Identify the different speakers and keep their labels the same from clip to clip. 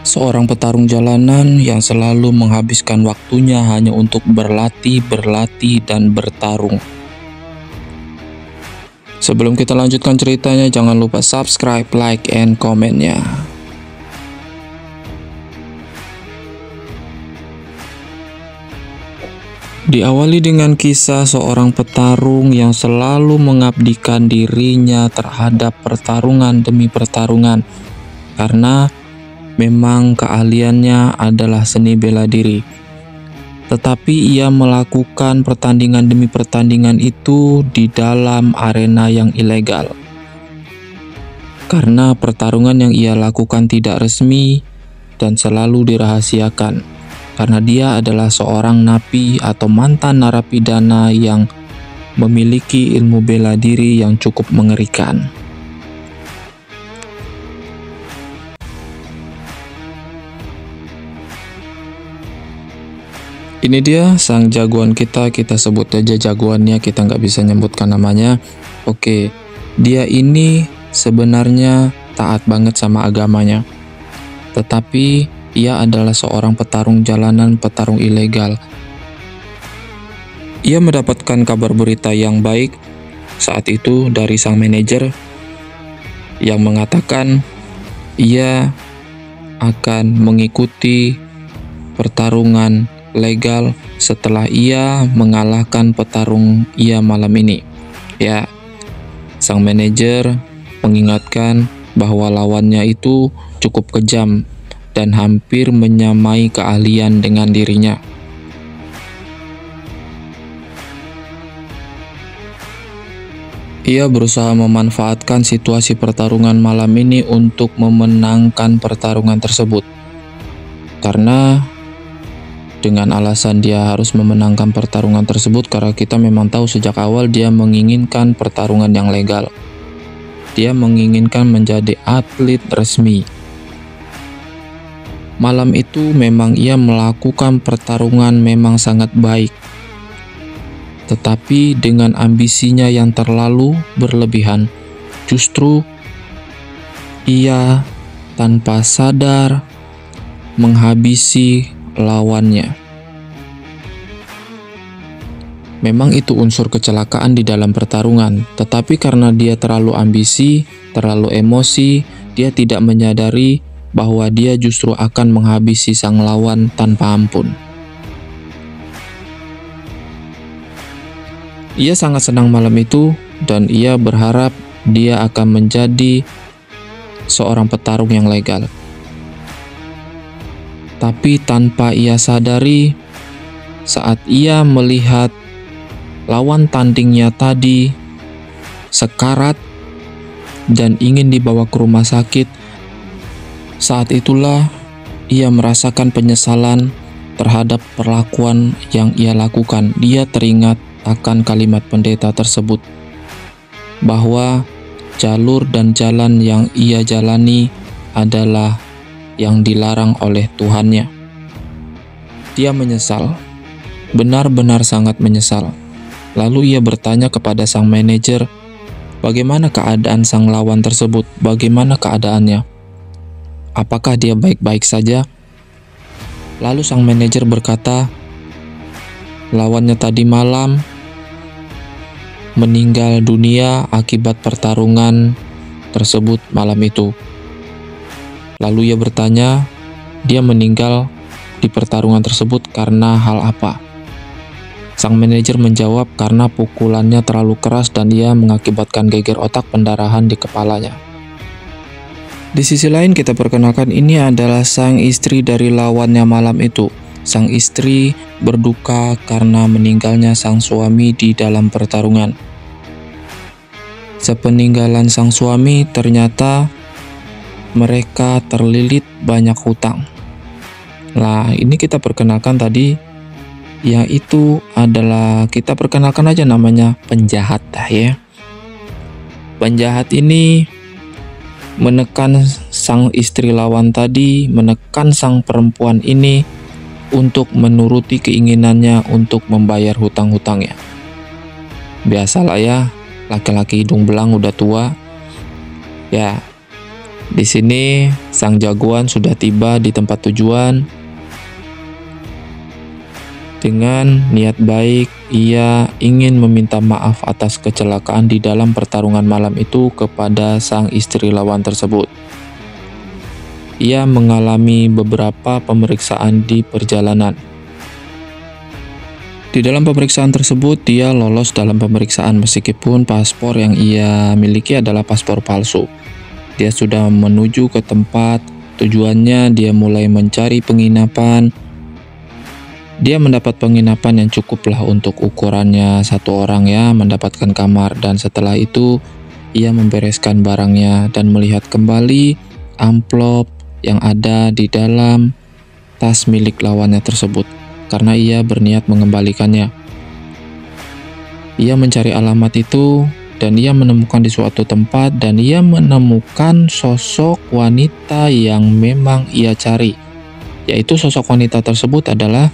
Speaker 1: Seorang petarung jalanan yang selalu menghabiskan waktunya hanya untuk berlatih, dan bertarung. Sebelum kita lanjutkan ceritanya, jangan lupa subscribe, like, and komen-nya. Diawali dengan kisah seorang petarung yang selalu mengabdikan dirinya terhadap pertarungan demi pertarungan, karena memang keahliannya adalah seni bela diri. Tetapi ia melakukan pertandingan demi pertandingan itu di dalam arena yang ilegal. Karena pertarungan yang ia lakukan tidak resmi dan selalu dirahasiakan. Karena dia adalah seorang napi atau mantan narapidana yang memiliki ilmu bela diri yang cukup mengerikan. Ini dia sang jagoan kita sebut aja jagoannya, kita nggak bisa nyebutkan namanya. Oke, dia ini sebenarnya taat banget sama agamanya. Tetapi ia adalah seorang petarung jalanan, petarung ilegal. Ia mendapatkan kabar berita yang baik saat itu dari sang manajer yang mengatakan ia akan mengikuti pertarungan legal setelah ia mengalahkan petarung ia malam ini. Ya, sang manajer mengingatkan bahwa lawannya itu cukup kejam dan hampir menyamai keahlian dengan dirinya. Ia berusaha memanfaatkan situasi pertarungan malam ini untuk memenangkan pertarungan tersebut. Karena dengan alasan dia harus memenangkan pertarungan tersebut, karena kita memang tahu sejak awal dia menginginkan pertarungan yang legal. Dia menginginkan menjadi atlet resmi. Malam itu memang ia melakukan pertarungan memang sangat baik. Tetapi dengan ambisinya yang terlalu berlebihan, justru ia tanpa sadar menghabisi lawannya. Memang itu unsur kecelakaan di dalam pertarungan, tetapi karena dia terlalu ambisi, terlalu emosi, dia tidak menyadari bahwa dia justru akan menghabisi sang lawan tanpa ampun. Ia sangat senang malam itu dan ia berharap dia akan menjadi seorang petarung yang legal. Tapi tanpa ia sadari, saat ia melihat lawan tandingnya tadi sekarat dan ingin dibawa ke rumah sakit, saat itulah ia merasakan penyesalan terhadap perlakuan yang ia lakukan. Dia teringat akan kalimat pendeta tersebut, bahwa jalur dan jalan yang ia jalani adalah yang dilarang oleh Tuhannya. Dia menyesal, benar-benar sangat menyesal. Lalu ia bertanya kepada sang manajer, bagaimana keadaan sang lawan tersebut, bagaimana keadaannya? Apakah dia baik-baik saja? Lalu sang manajer berkata, lawannya tadi malam meninggal dunia akibat pertarungan tersebut malam itu. Lalu ia bertanya, dia meninggal di pertarungan tersebut karena hal apa? Sang manajer menjawab karena pukulannya terlalu keras dan ia mengakibatkan geger otak, pendarahan di kepalanya. Di sisi lain kita perkenalkan ini adalah sang istri dari lawannya malam itu. Sang istri berduka karena meninggalnya sang suami di dalam pertarungan. Sepeninggalan sang suami, ternyata mereka terlilit banyak hutang. Nah, ini kita perkenalkan tadi, yang itu adalah, kita perkenalkan aja namanya penjahat ya. Penjahat ini menekan sang istri lawan tadi, menekan sang perempuan ini untuk menuruti keinginannya untuk membayar hutang-hutangnya. Biasalah ya, laki-laki hidung belang udah tua. Ya, Di sini sang jagoan sudah tiba di tempat tujuan. Dengan niat baik, ia ingin meminta maaf atas kecelakaan di dalam pertarungan malam itu kepada sang istri lawan tersebut. Ia mengalami beberapa pemeriksaan di perjalanan. Di dalam pemeriksaan tersebut, dia lolos dalam pemeriksaan meskipun paspor yang ia miliki adalah paspor palsu. Dia sudah menuju ke tempat tujuannya, dia mulai mencari penginapan. Dia mendapat penginapan yang cukuplah untuk ukurannya satu orang ya, mendapatkan kamar, dan setelah itu ia membereskan barangnya dan melihat kembali amplop yang ada di dalam tas milik lawannya tersebut. Karena ia berniat mengembalikannya. Ia mencari alamat itu dan ia menemukan di suatu tempat dan ia menemukan sosok wanita yang memang ia cari. Yaitu sosok wanita tersebut adalah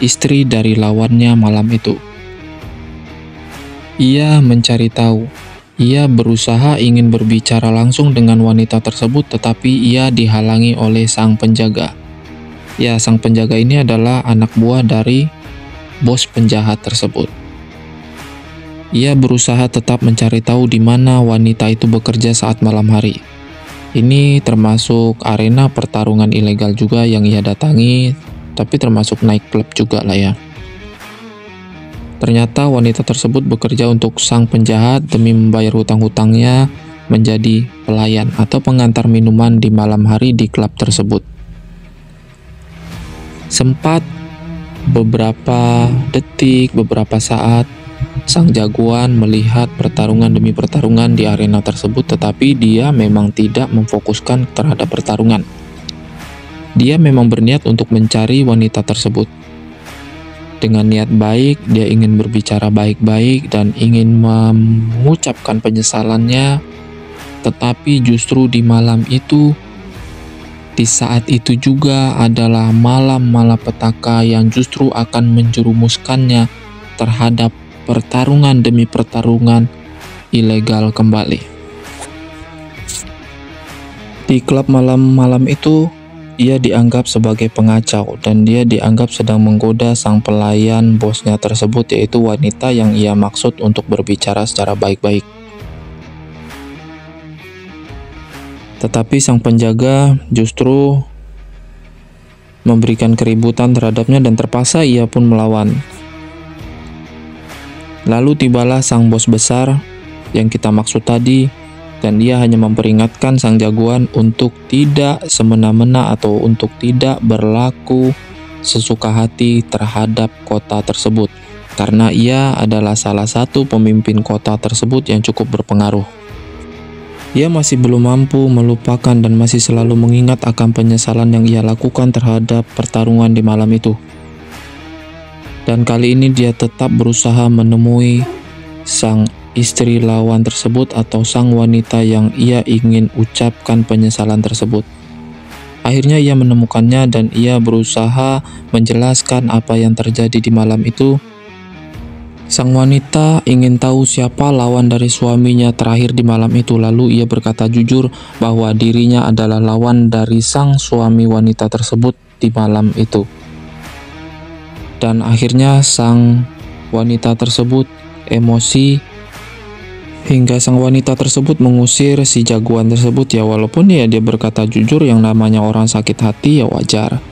Speaker 1: istri dari lawannya malam itu. Ia mencari tahu. Ia berusaha ingin berbicara langsung dengan wanita tersebut tetapi ia dihalangi oleh sang penjaga. Ya, sang penjaga ini adalah anak buah dari bos penjahat tersebut. Ia berusaha tetap mencari tahu di mana wanita itu bekerja saat malam hari. Ini termasuk arena pertarungan ilegal juga yang ia datangi, tapi termasuk nightclub juga lah ya. Ternyata wanita tersebut bekerja untuk sang penjahat demi membayar hutang-hutangnya menjadi pelayan atau pengantar minuman di malam hari di klub tersebut. Sempat beberapa detik, beberapa saat, sang jagoan melihat pertarungan demi pertarungan di arena tersebut, tetapi dia memang tidak memfokuskan terhadap pertarungan. Dia memang berniat untuk mencari wanita tersebut. Dengan niat baik, dia ingin berbicara baik-baik dan ingin mengucapkan penyesalannya, tetapi justru di malam itu, di saat itu juga adalah malam malapetaka yang justru akan menjerumuskannya terhadap pertarungan demi pertarungan ilegal kembali. Di klub malam-malam itu, ia dianggap sebagai pengacau dan dia dianggap sedang menggoda sang pelayan bosnya tersebut, yaitu wanita yang ia maksud untuk berbicara secara baik-baik. Tetapi sang penjaga justru memberikan keributan terhadapnya dan terpaksa ia pun melawan. Lalu tibalah sang bos besar yang kita maksud tadi, dan dia hanya memperingatkan sang jagoan untuk tidak semena-mena atau untuk tidak berlaku sesuka hati terhadap kota tersebut, karena ia adalah salah satu pemimpin kota tersebut yang cukup berpengaruh. Ia masih belum mampu melupakan dan masih selalu mengingat akan penyesalan yang ia lakukan terhadap pertarungan di malam itu. Dan kali ini dia tetap berusaha menemui sang istri lawan tersebut atau sang wanita yang ia ingin ucapkan penyesalan tersebut. Akhirnya ia menemukannya dan ia berusaha menjelaskan apa yang terjadi di malam itu. Sang wanita ingin tahu siapa lawan dari suaminya terakhir di malam itu, lalu ia berkata jujur bahwa dirinya adalah lawan dari sang suami wanita tersebut di malam itu. Dan akhirnya sang wanita tersebut emosi hingga sang wanita tersebut mengusir si jagoan tersebut ya, walaupun ya dia berkata jujur, yang namanya orang sakit hati ya wajar.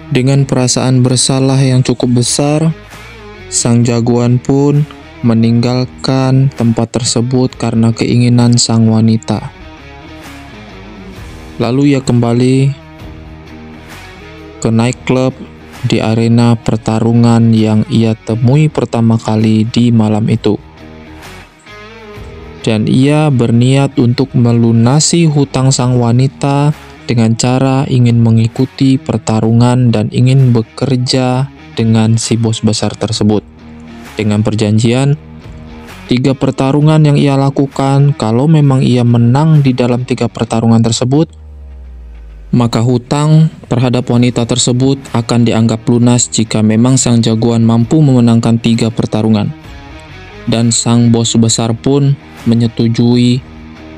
Speaker 1: Dengan perasaan bersalah yang cukup besar, sang jagoan pun meninggalkan tempat tersebut karena keinginan sang wanita. Lalu ia kembali ke nightclub di arena pertarungan yang ia temui pertama kali di malam itu. Dan ia berniat untuk melunasi hutang sang wanita dengan cara ingin mengikuti pertarungan dan ingin bekerja dengan si bos besar tersebut. Dengan perjanjian 3 pertarungan yang ia lakukan, kalau memang ia menang di dalam 3 pertarungan tersebut, maka hutang terhadap wanita tersebut akan dianggap lunas jika memang sang jagoan mampu memenangkan 3 pertarungan. Dan sang bos besar pun menyetujui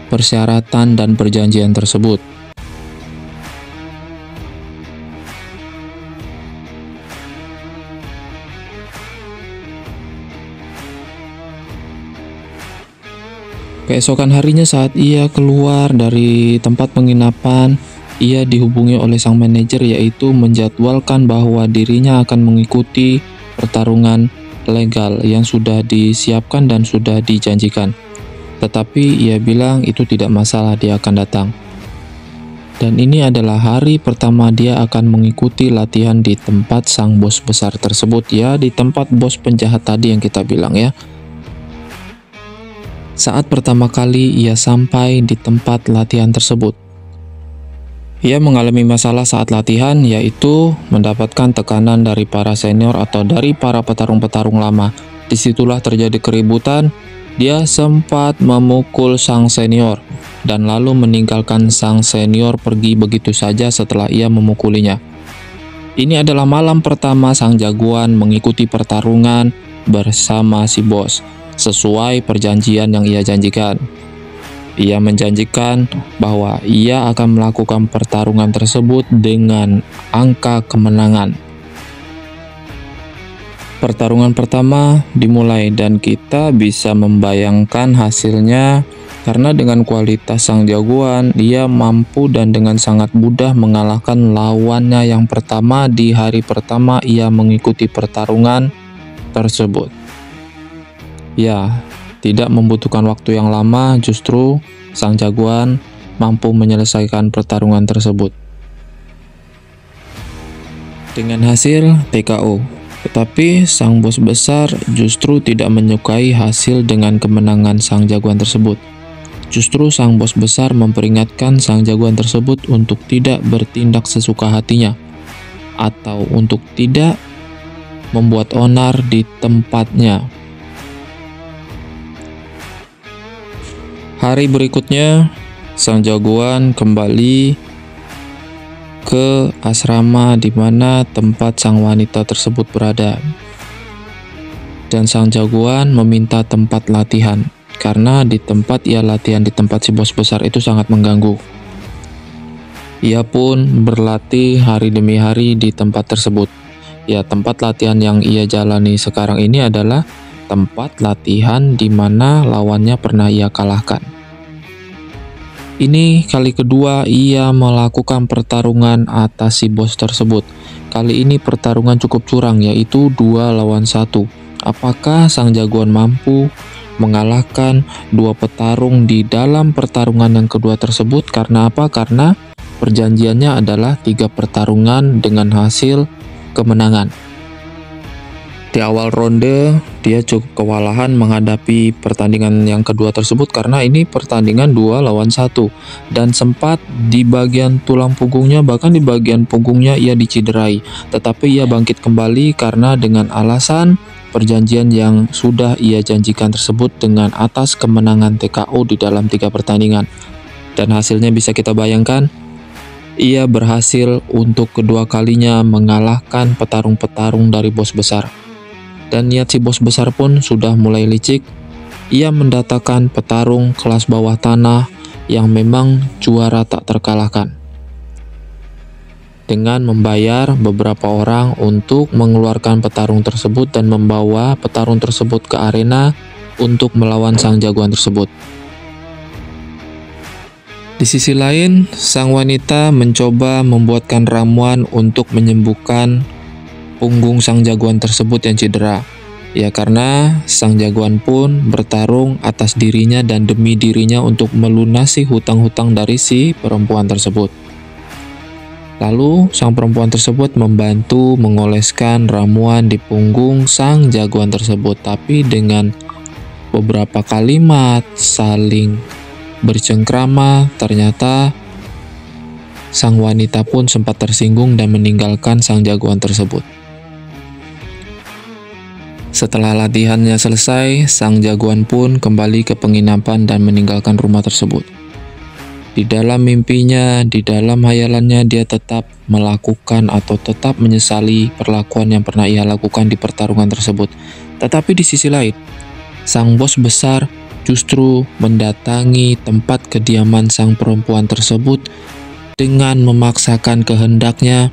Speaker 1: persyaratan dan perjanjian tersebut. Keesokan harinya saat ia keluar dari tempat penginapan, ia dihubungi oleh sang manajer yaitu menjadwalkan bahwa dirinya akan mengikuti pertarungan legal yang sudah disiapkan dan sudah dijanjikan. Tetapi ia bilang itu tidak masalah, dia akan datang. Dan ini adalah hari pertama dia akan mengikuti latihan di tempat sang bos besar tersebut, ya, di tempat bos penjahat tadi yang kita bilang, ya. Saat pertama kali ia sampai di tempat latihan tersebut, ia mengalami masalah saat latihan, yaitu mendapatkan tekanan dari para senior atau dari para petarung-petarung lama. Disitulah terjadi keributan. Dia sempat memukul sang senior dan lalu meninggalkan sang senior pergi begitu saja setelah ia memukulinya. Ini adalah malam pertama sang jagoan mengikuti pertarungan bersama si bos, sesuai perjanjian yang ia janjikan. Ia menjanjikan bahwa ia akan melakukan pertarungan tersebut dengan angka kemenangan. Pertarungan pertama dimulai dan kita bisa membayangkan hasilnya karena dengan kualitas sang jagoan, ia mampu dan dengan sangat mudah mengalahkan lawannya yang pertama di hari pertama ia mengikuti pertarungan tersebut. Ya, tidak membutuhkan waktu yang lama, justru sang jagoan mampu menyelesaikan pertarungan tersebut dengan hasil TKO. Tetapi sang bos besar justru tidak menyukai hasil dengan kemenangan sang jagoan tersebut. Justru sang bos besar memperingatkan sang jagoan tersebut untuk tidak bertindak sesuka hatinya atau untuk tidak membuat onar di tempatnya. Hari berikutnya, sang jagoan kembali ke asrama di mana tempat sang wanita tersebut berada. Dan sang jagoan meminta tempat latihan, karena di tempat ia latihan di tempat si bos besar itu sangat mengganggu. Ia pun berlatih hari demi hari di tempat tersebut. Ya, tempat latihan yang ia jalani sekarang ini adalah tempat latihan di mana lawannya pernah ia kalahkan. Ini kali kedua ia melakukan pertarungan atas si bos tersebut. Kali ini pertarungan cukup curang, yaitu 2 lawan 1. Apakah sang jagoan mampu mengalahkan 2 petarung di dalam pertarungan yang kedua tersebut? Karena apa? Karena perjanjiannya adalah 3 pertarungan dengan hasil kemenangan. Di awal ronde, dia cukup kewalahan menghadapi pertandingan yang kedua tersebut karena ini pertandingan 2 lawan 1. Dan sempat di bagian tulang punggungnya, bahkan di bagian punggungnya ia dicederai. Tetapi ia bangkit kembali karena dengan alasan perjanjian yang sudah ia janjikan tersebut dengan atas kemenangan TKO di dalam 3 pertandingan. Dan hasilnya bisa kita bayangkan, ia berhasil untuk kedua kalinya mengalahkan petarung-petarung dari bos besar. Dan niat si bos besar pun sudah mulai licik. Ia mendatangkan petarung kelas bawah tanah yang memang juara tak terkalahkan, dengan membayar beberapa orang untuk mengeluarkan petarung tersebut dan membawa petarung tersebut ke arena untuk melawan sang jagoan tersebut. Di sisi lain, sang wanita mencoba membuatkan ramuan untuk menyembuhkan punggung sang jagoan tersebut yang cedera. Ya, karena sang jagoan pun bertarung atas dirinya dan demi dirinya untuk melunasi hutang-hutang dari si perempuan tersebut. Lalu, sang perempuan tersebut membantu mengoleskan ramuan di punggung sang jagoan tersebut, tapi dengan beberapa kalimat saling bercengkrama, ternyata sang wanita pun sempat tersinggung dan meninggalkan sang jagoan tersebut. Setelah latihannya selesai, sang jagoan pun kembali ke penginapan dan meninggalkan rumah tersebut. Di dalam mimpinya, di dalam hayalannya, dia tetap melakukan atau tetap menyesali perlakuan yang pernah ia lakukan di pertarungan tersebut. Tetapi di sisi lain, sang bos besar justru mendatangi tempat kediaman sang perempuan tersebut dengan memaksakan kehendaknya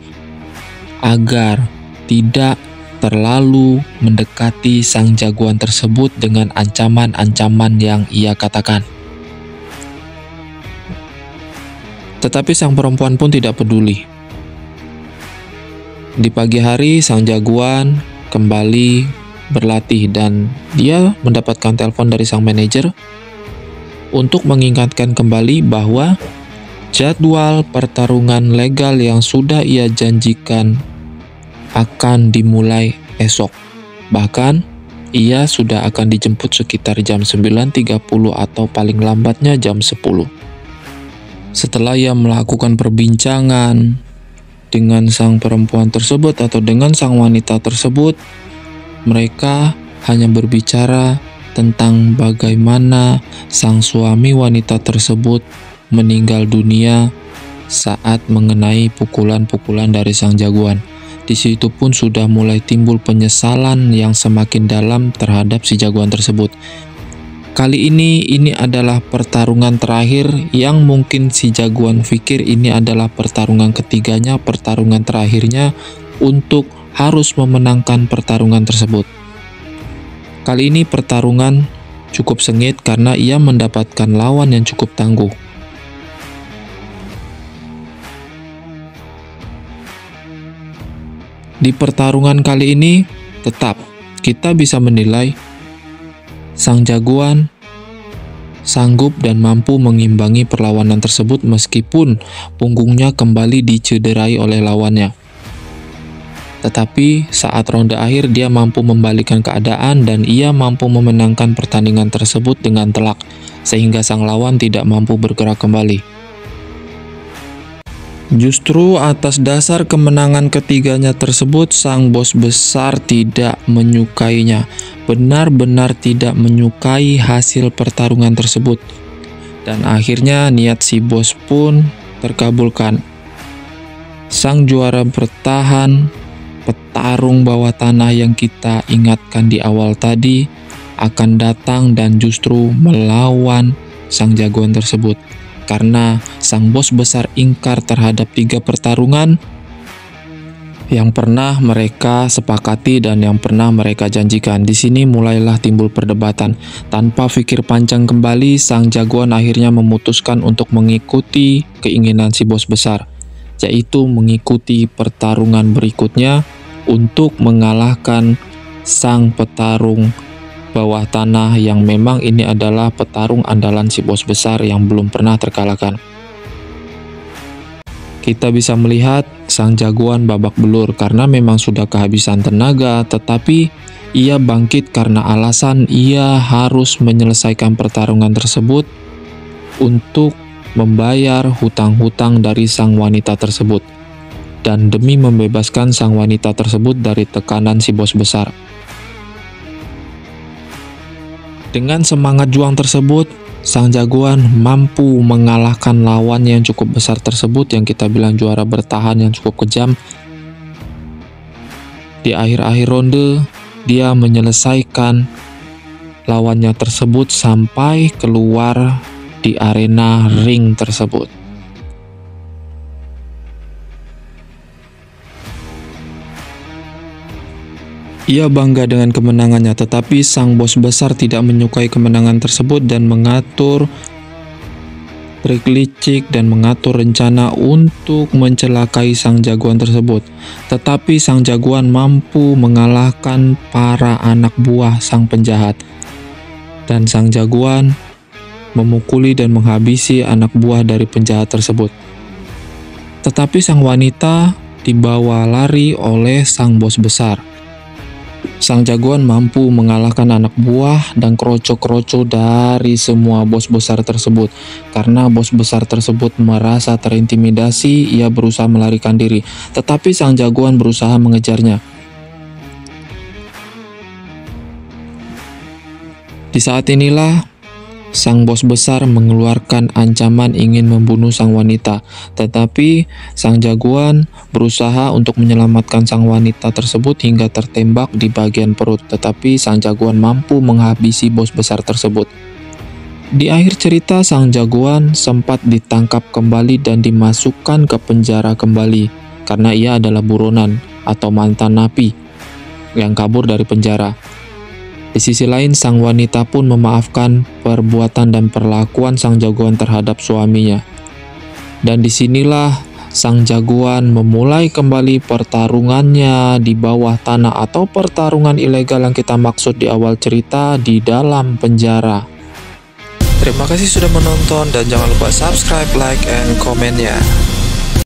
Speaker 1: agar tidak terlalu mendekati sang jagoan tersebut dengan ancaman-ancaman yang ia katakan. Tetapi sang perempuan pun tidak peduli. Di pagi hari, sang jagoan kembali berlatih dan dia mendapatkan telepon dari sang manajer untuk mengingatkan kembali bahwa jadwal pertarungan legal yang sudah ia janjikan akan dimulai esok. Bahkan, ia sudah akan dijemput sekitar jam 9.30 atau paling lambatnya jam 10. Setelah ia melakukan perbincangan dengan sang perempuan tersebut atau dengan sang wanita tersebut, mereka hanya berbicara tentang bagaimana sang suami wanita tersebut meninggal dunia saat mengenai pukulan-pukulan dari sang jagoan. Di situ pun sudah mulai timbul penyesalan yang semakin dalam terhadap si jagoan tersebut. Kali ini adalah pertarungan terakhir yang mungkin si jagoan pikir ini adalah pertarungan ketiganya, pertarungan terakhirnya untuk harus memenangkan pertarungan tersebut. Kali ini pertarungan cukup sengit karena ia mendapatkan lawan yang cukup tangguh. Di pertarungan kali ini, tetap kita bisa menilai sang jagoan sanggup dan mampu mengimbangi perlawanan tersebut meskipun punggungnya kembali dicederai oleh lawannya. Tetapi saat ronde akhir dia mampu membalikkan keadaan dan ia mampu memenangkan pertandingan tersebut dengan telak, sehingga sang lawan tidak mampu bergerak kembali. Justru atas dasar kemenangan ketiganya tersebut, sang bos besar tidak menyukainya, benar-benar tidak menyukai hasil pertarungan tersebut. Dan akhirnya niat si bos pun terkabulkan. Sang juara bertahan, petarung bawah tanah yang kita ingatkan di awal tadi, akan datang dan justru melawan sang jagoan tersebut. Karena sang bos besar ingkar terhadap 3 pertarungan yang pernah mereka sepakati dan yang pernah mereka janjikan. Di sini mulailah timbul perdebatan. Tanpa pikir panjang kembali, sang jagoan akhirnya memutuskan untuk mengikuti keinginan si bos besar, yaitu mengikuti pertarungan berikutnya untuk mengalahkan sang petarung bawah tanah yang memang ini adalah petarung andalan si bos besar yang belum pernah terkalahkan. Kita bisa melihat sang jagoan babak belur karena memang sudah kehabisan tenaga, tetapi ia bangkit karena alasan ia harus menyelesaikan pertarungan tersebut untuk membayar hutang-hutang dari sang wanita tersebut dan demi membebaskan sang wanita tersebut dari tekanan si bos besar. Dengan semangat juang tersebut, sang jagoan mampu mengalahkan lawan yang cukup besar tersebut yang kita bilang juara bertahan yang cukup kejam. Di akhir-akhir ronde, dia menyelesaikan lawannya tersebut sampai keluar di arena ring tersebut. Ia bangga dengan kemenangannya, tetapi sang bos besar tidak menyukai kemenangan tersebut dan mengatur trik licik dan mengatur rencana untuk mencelakai sang jagoan tersebut. Tetapi sang jagoan mampu mengalahkan para anak buah sang penjahat. Dan sang jagoan memukuli dan menghabisi anak buah dari penjahat tersebut. Tetapi sang wanita dibawa lari oleh sang bos besar. Sang jagoan mampu mengalahkan anak buah dan kroco-kroco dari semua bos besar tersebut. Karena bos besar tersebut merasa terintimidasi, ia berusaha melarikan diri. Tetapi sang jagoan berusaha mengejarnya. Di saat inilah sang bos besar mengeluarkan ancaman ingin membunuh sang wanita, tetapi sang jagoan berusaha untuk menyelamatkan sang wanita tersebut hingga tertembak di bagian perut, tetapi sang jagoan mampu menghabisi bos besar tersebut. Di akhir cerita, sang jagoan sempat ditangkap kembali dan dimasukkan ke penjara kembali karena ia adalah buronan atau mantan napi yang kabur dari penjara. Di sisi lain, sang wanita pun memaafkan perbuatan dan perlakuan sang jagoan terhadap suaminya. Dan disinilah sang jagoan memulai kembali pertarungannya di bawah tanah atau pertarungan ilegal yang kita maksud di awal cerita di dalam penjara.
Speaker 2: Terima kasih sudah menonton dan jangan lupa subscribe, like, and komen ya.